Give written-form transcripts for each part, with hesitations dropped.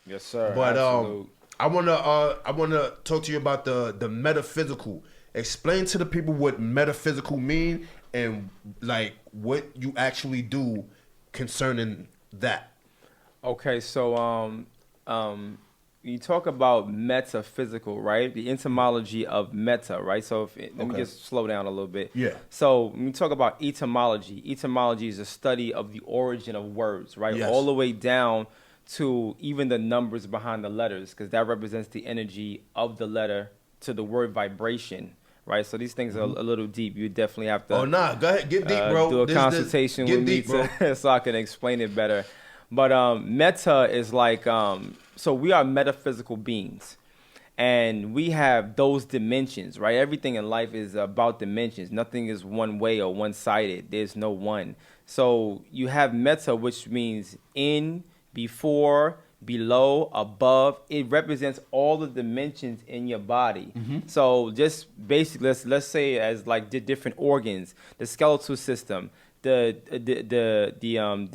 Yes, sir. But Absolute. I wanna talk to you about the metaphysical. Explain to the people what metaphysical mean and like what you actually do concerning that. Okay, so you talk about metaphysical, right? The etymology of meta, right? So let me Okay. just slow down a little bit. Yeah. So when you talk about etymology is a study of the origin of words, right? Yes. All the way down to even the numbers behind the letters, because that represents the energy of the letter to the word vibration, right? So these things are a little deep. You definitely have to Oh nah, go ahead, get deep, bro. do a This consultation get with me deep, bro. so I can explain it better. But meta is like so we are metaphysical beings, and we have those dimensions, right? Everything in life is about dimensions. Nothing is one way or one-sided. There's no one. So you have meta, which means in, before, below, above. It represents all the dimensions in your body. So just basically, let's say as like the different organs, the skeletal system, the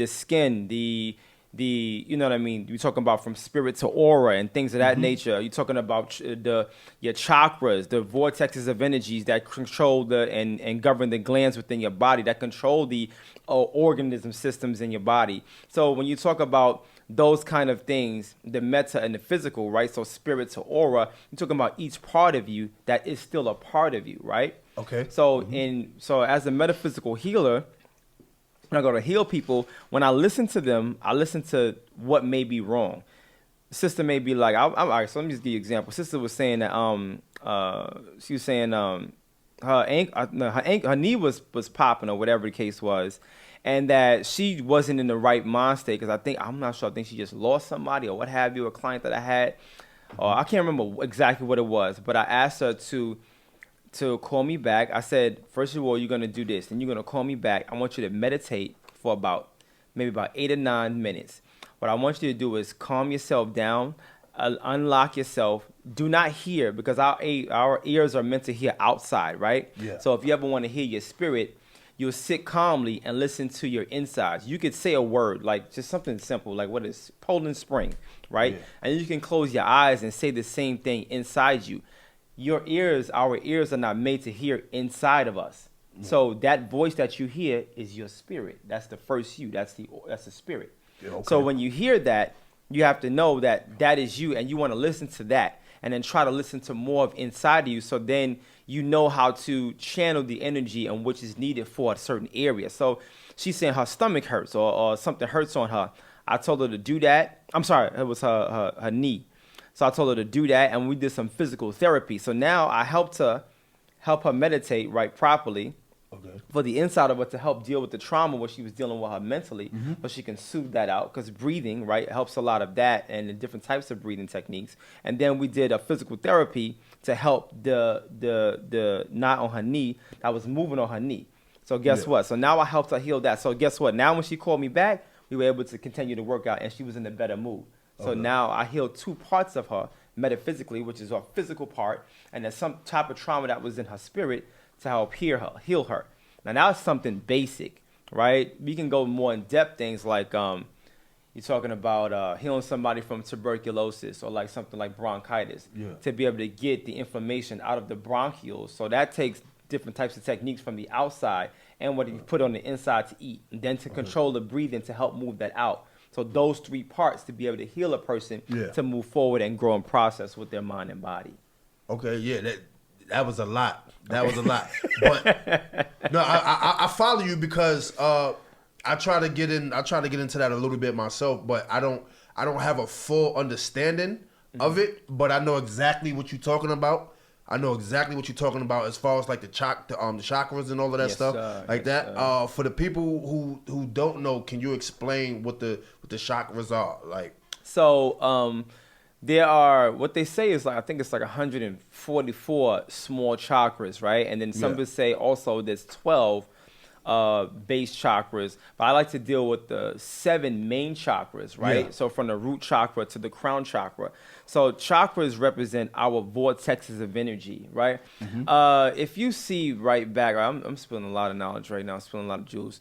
skin, the you know what I mean. You're talking about from spirit to aura and things of that nature. You're talking about your chakras, the vortexes of energies that control and govern the glands within your body, that control the organism systems in your body. So when you talk about those kind of things, the meta and the physical, right? So spirit to aura, you're talking about each part of you that is still a part of you, right? Okay. So as a metaphysical healer, when I go to heal people, when I listen to them, I listen to what may be wrong. Sister may be like, all right, so let me just give you an example. Sister was saying that she was saying her knee was popping or whatever the case was, and that she wasn't in the right mind state because I'm not sure. I think she just lost somebody or what have you, a client that I had. I can't remember exactly what it was, but I asked her to call me back. I said, first of all, you're going to do this. Then you're going to call me back. I want you to meditate for maybe about 8 or 9 minutes. What I want you to do is calm yourself down, unlock yourself. Do not hear, because our ears are meant to hear outside, right? Yeah. So if you ever want to hear your spirit, you'll sit calmly and listen to your insides. You could say a word, like just something simple, like what is Poland Spring, right? Yeah. And you can close your eyes and say the same thing inside you. Our ears are not made to hear inside of us. So that voice that you hear is your spirit. That's the first you. That's the spirit. Yeah, okay. So when you hear that, you have to know that is you, and you want to listen to that, and then try to listen to more of inside of you. So then you know how to channel the energy and which is needed for a certain area. So she's saying her stomach hurts or something hurts on her. I told her to do that. I'm sorry, it was her knee. So I told her to do that, and we did some physical therapy. So now I help her meditate right properly for the inside of her to help deal with the trauma what she was dealing with her mentally, but she can soothe that out because breathing, right, helps a lot of that and the different types of breathing techniques. And then we did a physical therapy to help the knot on her knee that was moving on her knee. So guess what? So now I helped her heal that. So guess what? Now when she called me back, we were able to continue to work out, and she was in a better mood. So now I healed 2 parts of her metaphysically, which is her physical part, and then some type of trauma that was in her spirit to help heal her. Now that's something basic, right? We can go more in depth things like you're talking about healing somebody from tuberculosis or like something like bronchitis to be able to get the inflammation out of the bronchioles. So that takes different types of techniques from the outside and what you put on the inside to eat, and then to control the breathing to help move that out. So those 3 parts to be able to heal a person to move forward and grow and process with their mind and body. Okay, yeah, that was a lot. That was a lot. But no, I follow you because I try to get into that a little bit myself, but I don't have a full understanding of it, but I know exactly what you're talking about. I know exactly what you're talking about as far as like the chakras and all of that stuff, like that. Sir. For the people who don't know, can you explain what the chakras are like? So there are, what they say is like, I think it's like 144 small chakras, right? And then some would say also there's 12 base chakras, but I like to deal with the 7 main chakras, right? Yeah. So from the root chakra to the crown chakra. So chakras represent our vortexes of energy, right? If you see right back, I'm spilling a lot of knowledge right now, spilling a lot of jewels.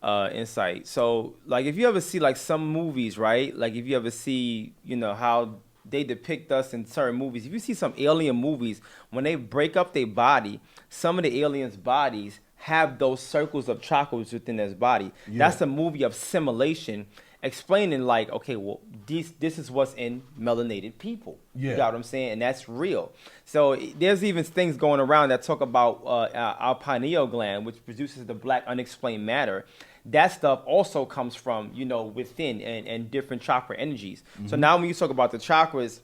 insight. So like if you ever see like some movies, right? Like if you ever see, you know, how they depict us in certain movies. If you see some alien movies, when they break up their body, some of the aliens' bodies have those circles of chakras within his body. Yeah. That's a movie of simulation, explaining like, okay, well, this is what's in melanated people. Yeah. You got what I'm saying? And that's real. So there's even things going around that talk about our pineal gland, which produces the black unexplained matter. That stuff also comes from, you know, within and different chakra energies. So now when you talk about the chakras,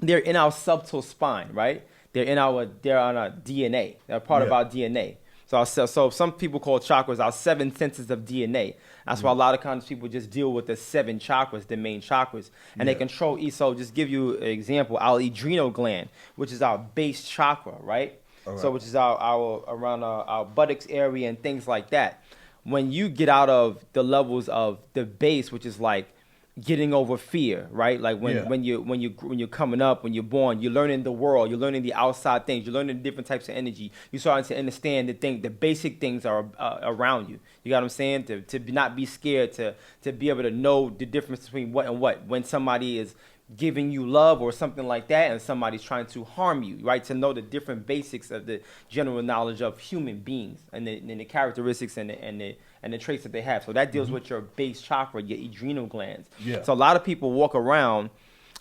they're in our subtle spine, right? They're on our DNA. They're part of our DNA. So some people call chakras our 7 senses of DNA. That's why a lot of times people just deal with the 7 chakras, the main chakras, and they control each. So just give you an example, our adrenal gland, which is our base chakra, right? So which is our around our buttocks area and things like that. When you get out of the levels of the base, which is like getting over fear, right? Like when you're coming up, when you're born, you're learning the world, you're learning the outside things, you're learning different types of energy. You're starting to understand the basic things are around you. You got what I'm saying? To not be scared, to be able to know the difference between what and what. When somebody is giving you love or something like that, and somebody's trying to harm you, right? To know the different basics of the general knowledge of human beings and the characteristics and the traits that they have. So that deals with your base chakra, your adrenal glands. Yeah. So a lot of people walk around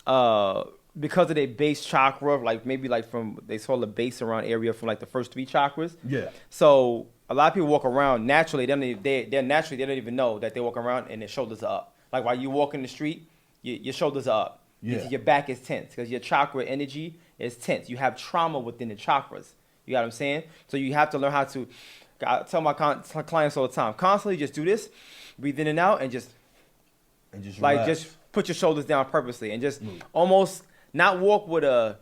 because of their base chakra, like maybe like they saw the base around area from like the first 3 chakras. Yeah. So a lot of people walk around naturally. They don't even know that they walk around and their shoulders are up. Like while you walk in the street, your shoulders are up. Yeah. Your back is tense because your chakra energy is tense. You have trauma within the chakras. You got what I'm saying? So you have to learn how to. I tell my clients all the time, constantly just do this, breathe in and out, and just like relax. Just put your shoulders down purposely and just almost not walk with a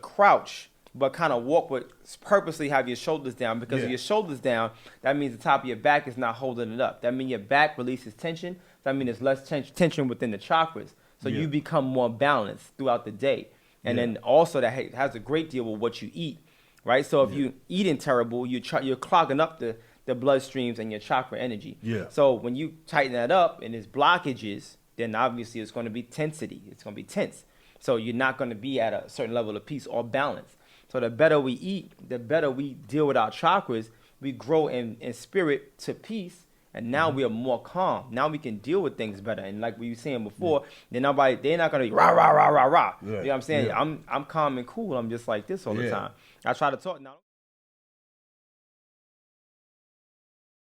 crouch, but kind of walk with purposely have your shoulders down because if your shoulders down, that means the top of your back is not holding it up. That means your back releases tension. That means there's less tension within the chakras. So you become more balanced throughout the day. And then also that has a great deal with what you eat, right? So if you're eating terrible, you're clogging up the bloodstreams and your chakra energy. Yeah. So when you tighten that up and there's blockages, then obviously it's going to be tensity. It's going to be tense. So you're not going to be at a certain level of peace or balance. So the better we eat, the better we deal with our chakras, we grow in spirit to peace. And now we are more calm. Now we can deal with things better. And like we were saying before, they're not going to be rah, rah, rah, rah, rah. You know what I'm saying? I'm calm and cool. I'm just like this all the time. I try to talk now.